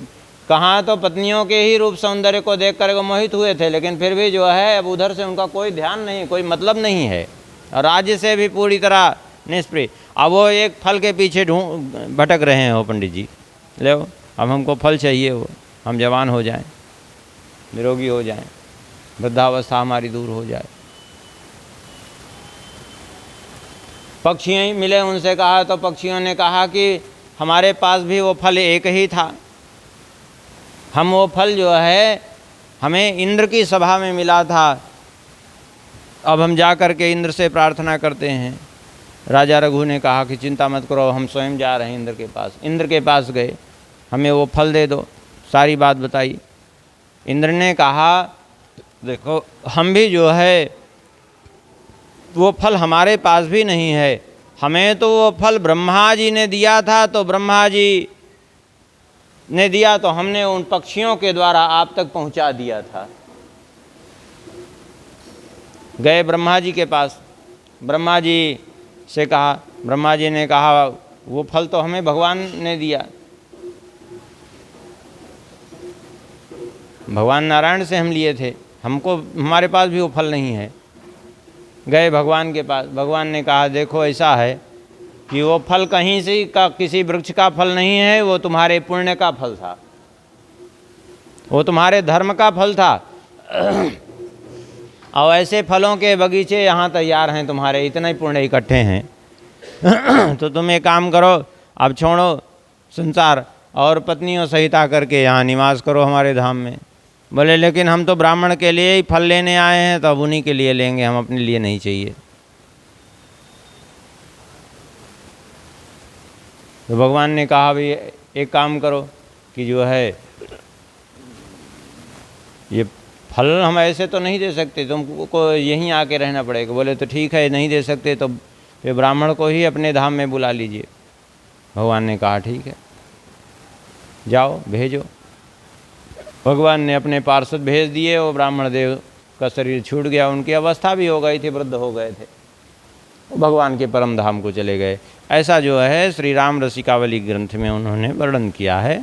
कहाँ तो पत्नियों के ही रूप सौंदर्य को देख कर वो मोहित हुए थे, लेकिन फिर भी जो है अब उधर से उनका कोई ध्यान नहीं, कोई मतलब नहीं है। और राज्य से भी पूरी तरह निष्प्रिय। अब वो एक फल के पीछे भटक रहे हैं। हो पंडित जी, ले अब हमको फल चाहिए, वो हम जवान हो जाएं, निरोगी हो जाएं, वृद्धावस्था हमारी दूर हो जाए। पक्षी मिले, उनसे कहा तो पक्षियों ने कहा कि हमारे पास भी वो फल एक ही था, हम वो फल जो है हमें इंद्र की सभा में मिला था, अब हम जा कर के इंद्र से प्रार्थना करते हैं। राजा रघु ने कहा कि चिंता मत करो, हम स्वयं जा रहे हैं इंद्र के पास। इंद्र के पास गए, हमें वो फल दे दो, सारी बात बताई। इंद्र ने कहा देखो हम भी जो है वो फल हमारे पास भी नहीं है, हमें तो वो फल ब्रह्मा जी ने दिया था, तो ब्रह्मा जी ने दिया तो हमने उन पक्षियों के द्वारा आप तक पहुंचा दिया था। गए ब्रह्मा जी के पास, ब्रह्मा जी से कहा, ब्रह्मा जी ने कहा वो फल तो हमें भगवान ने दिया, भगवान नारायण से हम लिए थे, हमको हमारे पास भी वो फल नहीं है। गए भगवान के पास, भगवान ने कहा देखो ऐसा है कि वो फल कहीं से का किसी वृक्ष का फल नहीं है, वो तुम्हारे पुण्य का फल था, वो तुम्हारे धर्म का फल था। और ऐसे फलों के बगीचे यहाँ तैयार हैं तुम्हारे, इतने ही पुण्य इकट्ठे हैं। तो तुम एक काम करो, अब छोड़ो संसार और पत्नियों सहित आकर के यहाँ निवास करो हमारे धाम में। बोले लेकिन हम तो ब्राह्मण के लिए ही फल लेने आए हैं, तो अब उन्हीं के लिए लेंगे, हम अपने लिए नहीं चाहिए। तो भगवान ने कहा भाई एक काम करो कि जो है ये फल हम ऐसे तो नहीं दे सकते, तुमको यहीं आके रहना पड़ेगा। बोले तो ठीक है, नहीं दे सकते तो फिर ब्राह्मण को ही अपने धाम में बुला लीजिए। भगवान ने कहा ठीक है, जाओ भेजो। भगवान ने अपने पार्षद भेज दिए, वो ब्राह्मण देव का शरीर छूट गया, उनकी अवस्था भी हो गई थी, वृद्ध हो गए थे, वो भगवान के परम धाम को चले गए। ऐसा जो है श्री राम रसिकावली ग्रंथ में उन्होंने वर्णन किया है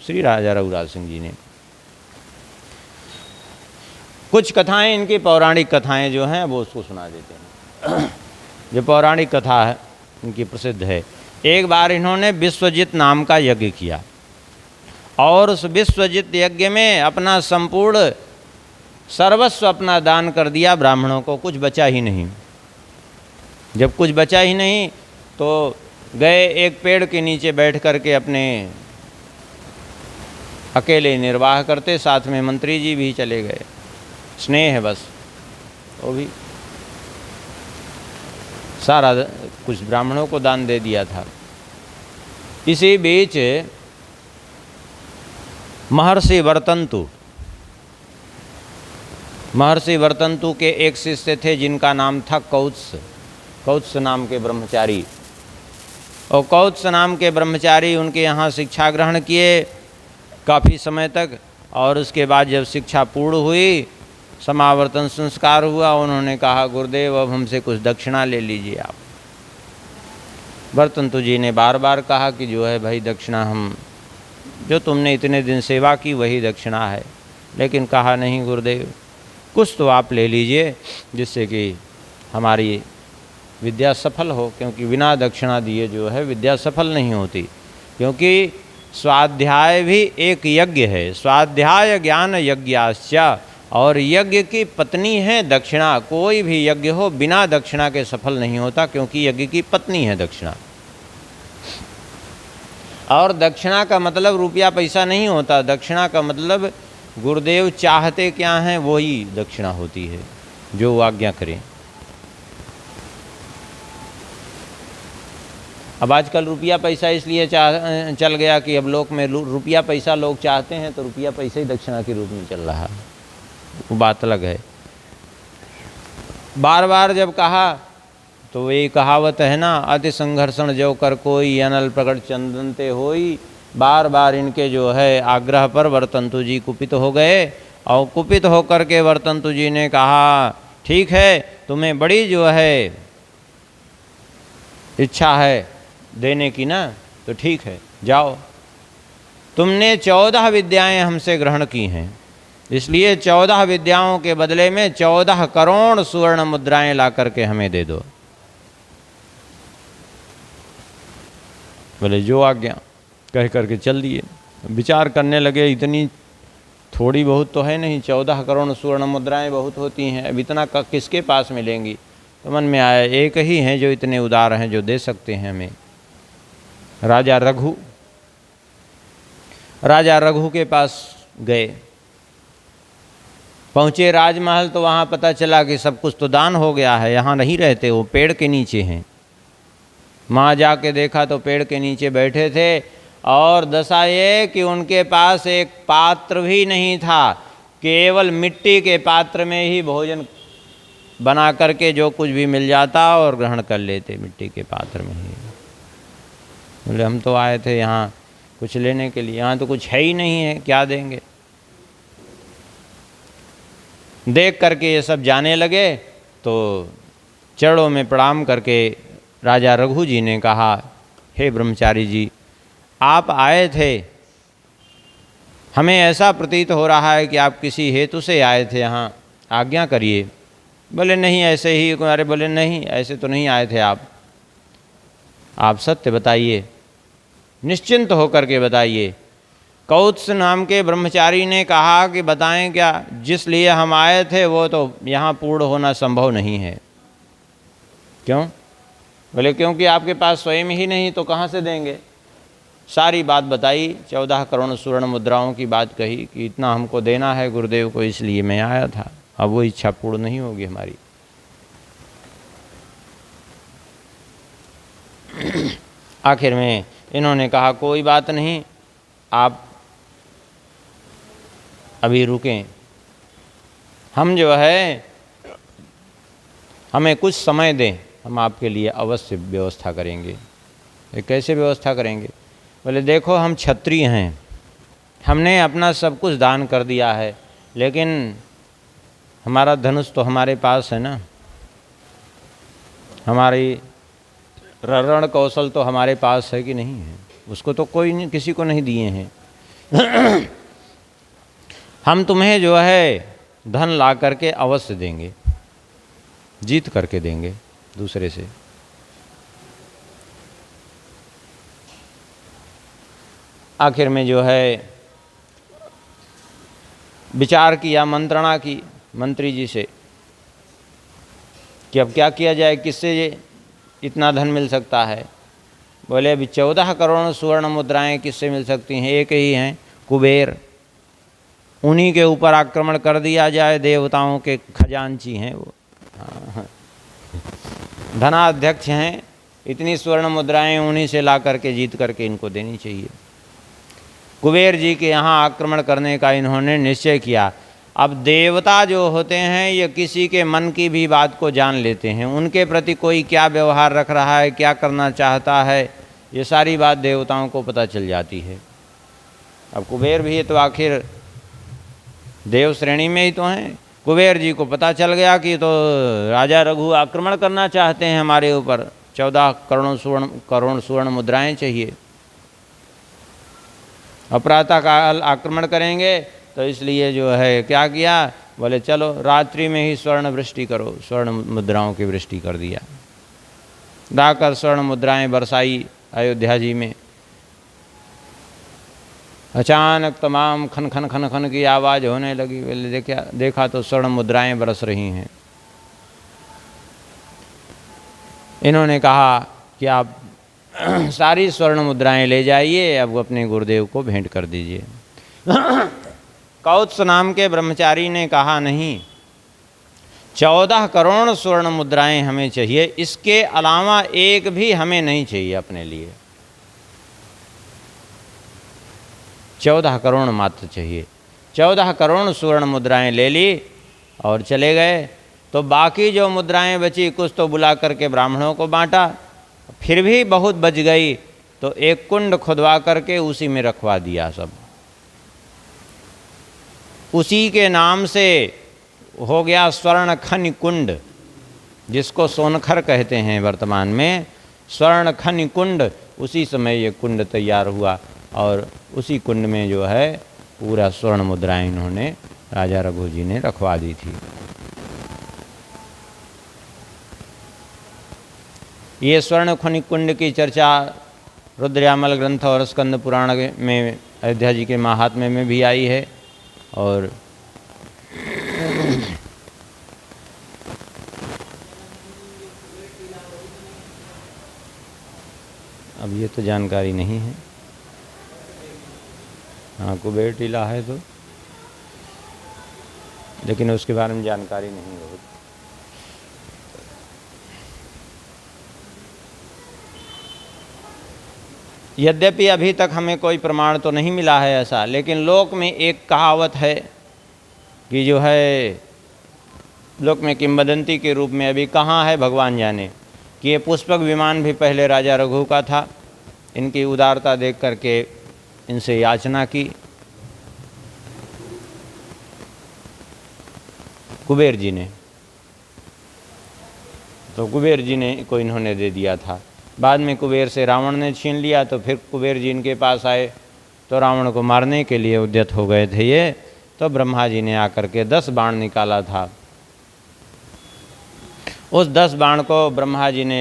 श्री राजा रघुराज सिंह जी ने। कुछ कथाएं इनकी पौराणिक कथाएं जो हैं वो उसको सुना देते हैं। जो पौराणिक कथा है इनकी प्रसिद्ध है। एक बार इन्होंने विश्वजित नाम का यज्ञ किया और उस विश्वजित यज्ञ में अपना संपूर्ण सर्वस्व अपना दान कर दिया ब्राह्मणों को, कुछ बचा ही नहीं। जब कुछ बचा ही नहीं तो गए एक पेड़ के नीचे बैठ कर के अपने अकेले निर्वाह करते, साथ में मंत्री जी भी चले गए। स्नेह है बस, वो भी सारा कुछ ब्राह्मणों को दान दे दिया था। इसी बीच महर्षि वर्तंतु के एक शिष्य थे जिनका नाम था कौत्स नाम के ब्रह्मचारी। और कौत्स नाम के ब्रह्मचारी उनके यहाँ शिक्षा ग्रहण किए काफ़ी समय तक, और उसके बाद जब शिक्षा पूर्ण हुई, समावर्तन संस्कार हुआ, उन्होंने कहा गुरुदेव अब हमसे कुछ दक्षिणा ले लीजिए आप। वर्तंतु जी ने बार बार कहा कि जो है भाई दक्षिणा हम जो तुमने इतने दिन सेवा की वही दक्षिणा है, लेकिन कहा नहीं गुरुदेव कुछ तो आप ले लीजिए जिससे कि हमारी विद्या सफल हो, क्योंकि बिना दक्षिणा दिए जो है विद्या सफल नहीं होती। क्योंकि स्वाध्याय भी एक यज्ञ है, स्वाध्याय ज्ञान यज्ञाश्च, और यज्ञ की पत्नी है दक्षिणा। कोई भी यज्ञ हो बिना दक्षिणा के सफल नहीं होता, क्योंकि यज्ञ की पत्नी है दक्षिणा। और दक्षिणा का मतलब रुपया पैसा नहीं होता, दक्षिणा का मतलब गुरुदेव चाहते क्या हैं वही दक्षिणा होती है, जो वो आज्ञा करें। अब आजकल रुपया पैसा इसलिए चल गया कि अब लोक में रुपया पैसा लोग चाहते हैं, तो रुपया पैसा ही दक्षिणा के रूप में चल रहा है, वो बात अलग है। बार बार जब कहा तो ये कहावत है ना, अति संघर्षण जो कर कोई अनल प्रकट चंदन ते होई। बार बार इनके जो है आग्रह पर वर्तंतु जी कुपित हो गए, और कुपित होकर के वर्तंतु जी ने कहा ठीक है तुम्हें बड़ी जो है इच्छा है देने की ना, तो ठीक है जाओ। तुमने 14 विद्याएं हमसे ग्रहण की हैं, इसलिए 14 विद्याओं के बदले में 14 करोड़ सुवर्ण मुद्राएं ला करके हमें दे दो। बोले जो आज्ञा, कह करके चल दिए। विचार करने लगे, इतनी थोड़ी बहुत तो है नहीं, 14 करोड़ सुवर्ण मुद्राएं बहुत होती हैं, अब इतना किसके पास मिलेंगी। तो मन में आया एक ही हैं जो इतने उदार हैं, जो दे सकते हैं हमें, राजा रघु। राजा रघु के पास गए, पहुँचे राजमहल, तो वहाँ पता चला कि सब कुछ तो दान हो गया है, यहाँ नहीं रहते, वो पेड़ के नीचे हैं। वहाँ जाके देखा तो पेड़ के नीचे बैठे थे, और दशा ये कि उनके पास एक पात्र भी नहीं था, केवल मिट्टी के पात्र में ही भोजन बना करके जो कुछ भी मिल जाता और ग्रहण कर लेते मिट्टी के पात्र में ही। बोले हम तो आए थे यहाँ कुछ लेने के लिए, यहाँ तो कुछ है ही नहीं है, क्या देंगे। देख करके ये सब जाने लगे, तो चरणों में प्रणाम करके राजा रघु जी ने कहा, हे ब्रह्मचारी जी, आप आए थे, हमें ऐसा प्रतीत हो रहा है कि आप किसी हेतु से आए थे यहाँ, आज्ञा करिए। बोले नहीं ऐसे ही। अरे बोले नहीं, ऐसे तो नहीं आए थे आप सत्य बताइए, निश्चिंत होकर के बताइए। कौत्स नाम के ब्रह्मचारी ने कहा कि बताएं क्या, जिस लिए हम आए थे वो तो यहाँ पूर्ण होना संभव नहीं है। क्यों? बोले क्योंकि आपके पास स्वयं ही नहीं, तो कहाँ से देंगे। सारी बात बताई, 14 करोड़ सुवर्ण मुद्राओं की बात कही कि इतना हमको देना है गुरुदेव को, इसलिए मैं आया था, अब वो इच्छा पूर्ण नहीं होगी हमारी। आखिर में इन्होंने कहा कोई बात नहीं, आप अभी रुकें, हम जो है हमें कुछ समय दें, हम आपके लिए अवश्य व्यवस्था करेंगे। कैसे व्यवस्था करेंगे? बोले देखो हम क्षत्रिय हैं, हमने अपना सब कुछ दान कर दिया है, लेकिन हमारा धनुष तो हमारे पास है ना, हमारी रण कौशल तो हमारे पास है कि नहीं है, उसको तो कोई नहीं, किसी को नहीं दिए हैं। हम तुम्हें जो है धन ला करके अवश्य देंगे, जीत करके देंगे दूसरे से। आखिर में जो है विचार किया, मंत्रणा की मंत्री जी से कि अब क्या किया जाए, किससे इतना धन मिल सकता है। बोले अभी 14 करोड़ सुवर्ण मुद्राएं किससे मिल सकती हैं, एक ही हैं, कुबेर, उन्हीं के ऊपर आक्रमण कर दिया जाए, देवताओं के खजांची हैं वो, धनाध्यक्ष हैं, इतनी स्वर्ण मुद्राएं उन्हीं से ला करके जीत करके इनको देनी चाहिए। कुबेर जी के यहाँ आक्रमण करने का इन्होंने निश्चय किया। अब देवता जो होते हैं ये किसी के मन की भी बात को जान लेते हैं, उनके प्रति कोई क्या व्यवहार रख रहा है, क्या करना चाहता है, ये सारी बात देवताओं को पता चल जाती है। अब कुबेर भी तो आखिर देव श्रेणी में ही तो हैं। कुबेर जी को पता चल गया कि तो राजा रघु आक्रमण करना चाहते हैं हमारे ऊपर, 14 करोड़ सुवर्ण मुद्राएं चाहिए, प्रातः काल आक्रमण करेंगे, तो इसलिए जो है क्या किया, बोले चलो रात्रि में ही स्वर्ण वृष्टि करो, स्वर्ण मुद्राओं की वृष्टि कर दिया, लाकर स्वर्ण मुद्राएं बरसाई अयोध्या जी में। अचानक तमाम खन खन खन खन की आवाज़ होने लगी। बोले देखा तो स्वर्ण मुद्राएं बरस रही हैं। इन्होंने कहा कि आप सारी स्वर्ण मुद्राएं ले जाइए, अब अपने गुरुदेव को भेंट कर दीजिए। कौत्स नाम के ब्रह्मचारी ने कहा नहीं, 14 करोड़ स्वर्ण मुद्राएं हमें चाहिए, इसके अलावा एक भी हमें नहीं चाहिए अपने लिए, 14 करोड़ मात्र चाहिए। 14 करोड़ स्वर्ण मुद्राएं ले ली और चले गए। तो बाकी जो मुद्राएं बची कुछ तो बुला करके ब्राह्मणों को बांटा, फिर भी बहुत बच गई, तो एक कुंड खुदवा करके उसी में रखवा दिया सब। उसी के नाम से हो गया स्वर्ण खनि कुंड, जिसको सोनखर कहते हैं वर्तमान में, स्वर्ण खनि कुंड। उसी समय ये कुंड तैयार हुआ और उसी कुंड में जो है पूरा स्वर्ण मुद्राएं इन्होंने राजा रघु जी ने रखवा दी थी। ये स्वर्ण खनिक कुंड की चर्चा रुद्रयामल ग्रंथ और स्कंद पुराण में अयोध्या जी के महात्म्य में भी आई है। और अब ये तो जानकारी नहीं है। हाँ, कुबेर टीला है तो, लेकिन उसके बारे में जानकारी नहीं है। यद्यपि अभी तक हमें कोई प्रमाण तो नहीं मिला है ऐसा, लेकिन लोक में एक कहावत है कि जो है लोक में किंवदंती के रूप में, अभी कहाँ है भगवान जाने, कि ये पुष्पक विमान भी पहले राजा रघु का था। इनकी उदारता देख करके इनसे याचना की, कुबेर जी ने, तो कुबेर जी ने को इन्होंने दे दिया था। बाद में कुबेर से रावण ने छीन लिया, तो फिर कुबेर जी इनके पास आए तो रावण को मारने के लिए उद्यत हो गए थे ये। तो ब्रह्मा जी ने आकर के 10 बाण निकाला था। उस 10 बाण को ब्रह्मा जी ने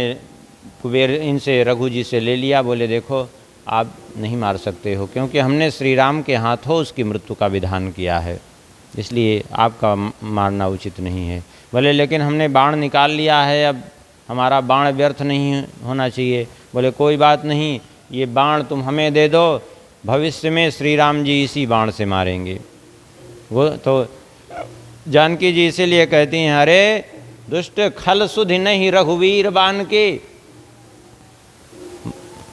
कुबेर इनसे रघु जी से ले लिया। बोले देखो आप नहीं मार सकते हो, क्योंकि हमने श्री राम के हाथों उसकी मृत्यु का विधान किया है, इसलिए आपका मारना उचित नहीं है। बोले लेकिन हमने बाण निकाल लिया है, अब हमारा बाण व्यर्थ नहीं होना चाहिए। बोले कोई बात नहीं, ये बाण तुम हमें दे दो, भविष्य में श्री राम जी इसी बाण से मारेंगे। वो तो जानकी जी इसीलिए कहती हैं, अरे दुष्ट खल सुधि नहीं रघुवीर बाण के,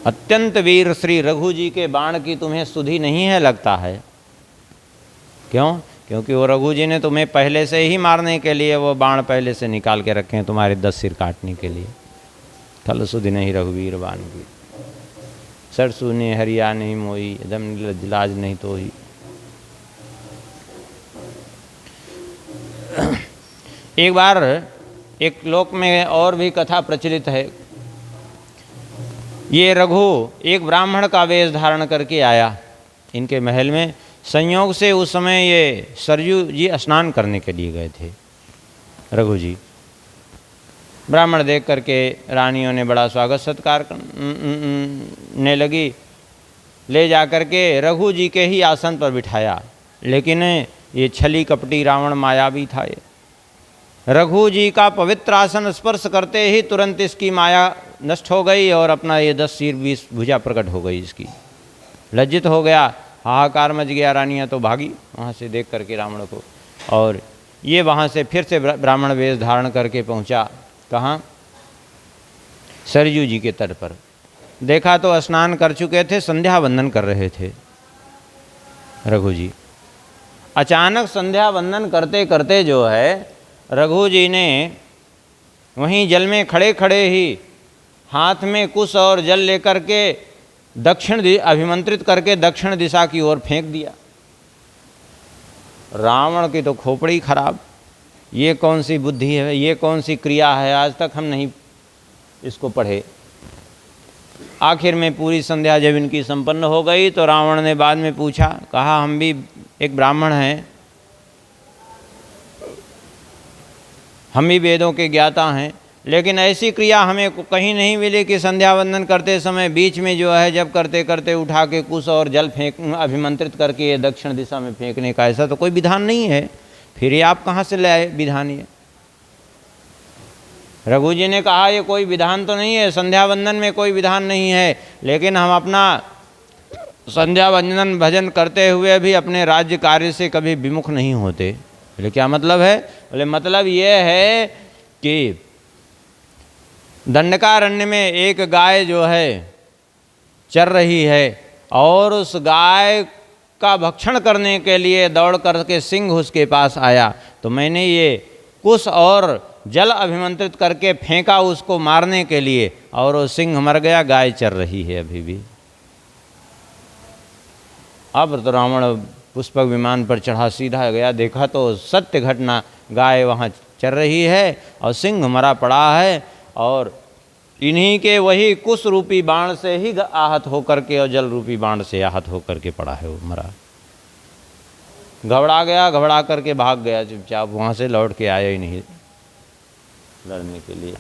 अत्यंत वीर श्री रघु जी के बाण की तुम्हें सुधि नहीं है लगता है। क्यों? क्योंकि वो रघु जी ने तुम्हें पहले से ही मारने के लिए वो बाण पहले से निकाल के रखे हैं, तुम्हारे 10 सिर काटने के लिए। खल सुधि नहीं रघुवीर बाण की, सरसू ने हरिया नहीं मोई, दम लाज नहीं तो ही। एक बार एक लोक में और भी कथा प्रचलित है। ये रघु एक ब्राह्मण का वेश धारण करके आया इनके महल में। संयोग से उस समय ये सरयू जी स्नान करने के लिए गए थे। रघु जी ब्राह्मण देख करके रानियों ने बड़ा स्वागत सत्कार करने लगी। ले जा करके रघु जी के ही आसन पर बिठाया, लेकिन ये छली कपटी रावण मायावी था। ये रघु जी का पवित्र आसन स्पर्श करते ही तुरंत इसकी माया नष्ट हो गई और अपना ये 10 सिर 20 भुजा प्रकट हो गई इसकी। लज्जित हो गया, हाहाकार मच गया। रानियाँ तो भागी वहाँ से देख करके रावण को, और ये वहाँ से फिर से ब्राह्मण वेश धारण करके पहुँचा। कहाँ? सरयू जी के तट पर। देखा तो स्नान कर चुके थे, संध्या वंदन कर रहे थे रघु जी। अचानक संध्या वंदन करते करते जो है रघु जी ने वहीं जल में खड़े खड़े ही हाथ में कुश और जल लेकर के अभिमंत्रित करके दक्षिण दिशा की ओर फेंक दिया। रावण की तो खोपड़ी खराब, ये कौन सी बुद्धि है, ये कौन सी क्रिया है, आज तक हम नहीं इसको पढ़े। आखिर में पूरी संध्या जब इनकी संपन्न हो गई तो रावण ने बाद में पूछा, कहा हम भी एक ब्राह्मण हैं, हम भी वेदों के ज्ञाता हैं, लेकिन ऐसी क्रिया हमें कहीं नहीं मिली कि संध्या वंदन करते समय बीच में जो है जब करते करते उठा के कुश और जल अभिमंत्रित करके ये दक्षिण दिशा में फेंकने का, ऐसा तो कोई विधान नहीं है। फिर ये आप कहाँ से ले आए विधान? ये रघु जी ने कहा ये कोई विधान तो नहीं है, संध्या वंदन में कोई विधान नहीं है, लेकिन हम अपना संध्या वंदन भजन करते हुए भी अपने राज्य कार्य से कभी विमुख नहीं होते। बोले क्या मतलब है? बोले मतलब ये है कि दंडकारण्य में एक गाय जो है चर रही है और उस गाय का भक्षण करने के लिए दौड़ करके सिंह उसके पास आया, तो मैंने ये कुश और जल अभिमंत्रित करके फेंका उसको मारने के लिए, और वो सिंह मर गया, गाय चर रही है अभी भी। अब तो रावण पुष्पक विमान पर चढ़ा, सीधा गया, देखा तो सत्य घटना, गाय वहाँ चर रही है और सिंह मरा पड़ा है, और इन्हीं के वही कुश रूपी बाण से ही आहत होकर के और जल रूपी बाण से आहत होकर के पड़ा है, वो मरा। घबरा गया, घबरा करके भाग गया चुपचाप, वहाँ से लौट के आया ही नहीं लड़ने के लिए।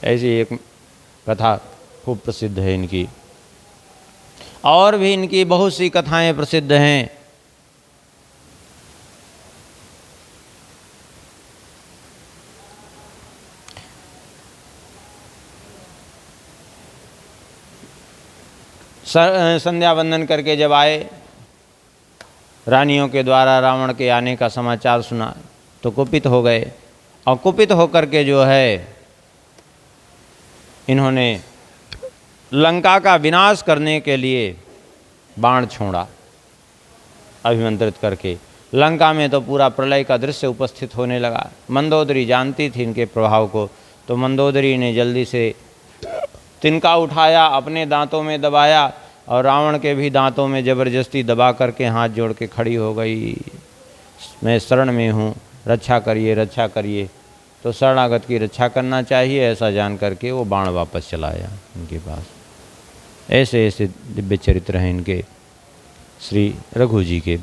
ऐसी एक कथा खूब प्रसिद्ध है इनकी। और भी इनकी बहुत सी कथाएं प्रसिद्ध हैं। संध्या वंदन करके जब आए, रानियों के द्वारा रावण के आने का समाचार सुना तो कुपित हो गए, और कुपित होकर के जो है इन्होंने लंका का विनाश करने के लिए बाण छोड़ा अभिमंत्रित करके। लंका में तो पूरा प्रलय का दृश्य उपस्थित होने लगा। मंदोदरी जानती थी इनके प्रभाव को, तो मंदोदरी ने जल्दी से तिनका उठाया, अपने दांतों में दबाया, और रावण के भी दांतों में ज़बरदस्ती दबा करके हाथ जोड़ के खड़ी हो गई, मैं शरण में हूँ, रक्षा करिए, रक्षा करिए। तो शरणागत की रक्षा करना चाहिए, ऐसा जान करके वो बाण वापस चलाया इनके पास। ऐसे ऐसे दिव्य चरित्र हैं इनके, श्री रघु जी के।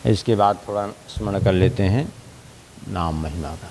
इसके बाद थोड़ा स्मरण कर लेते हैं नाम महिमा का।